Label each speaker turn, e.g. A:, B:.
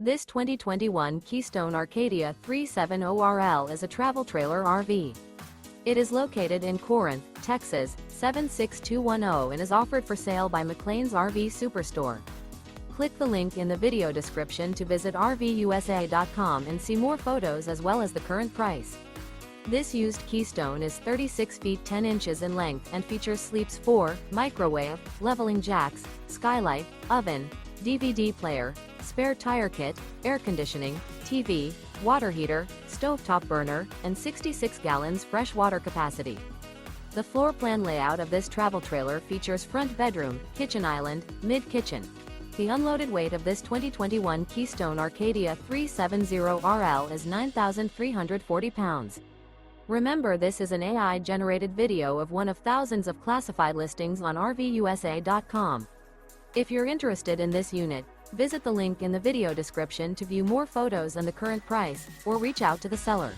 A: This 2021 Keystone Arcadia 370RL is a travel trailer RV. It is located in Corinth, Texas, 76210 and is offered for sale by McClain's RV Superstore. Click the link in the video description to visit RVUSA.com and see more photos as well as the current price. This used Keystone is 36 feet 10 inches in length and features sleeps 4, microwave, leveling jacks, skylight, oven, DVD player, spare tire kit, air conditioning, TV, water heater, stovetop burner, and 66 gallons fresh water capacity. The floor plan layout of this travel trailer features front bedroom, kitchen island, mid-kitchen. The unloaded weight of this 2021 Keystone Arcadia 370RL is 9,340 pounds. Remember, this is an AI-generated video of one of thousands of classified listings on RVUSA.com. If you're interested in this unit, visit the link in the video description to view more photos and the current price, or reach out to the seller.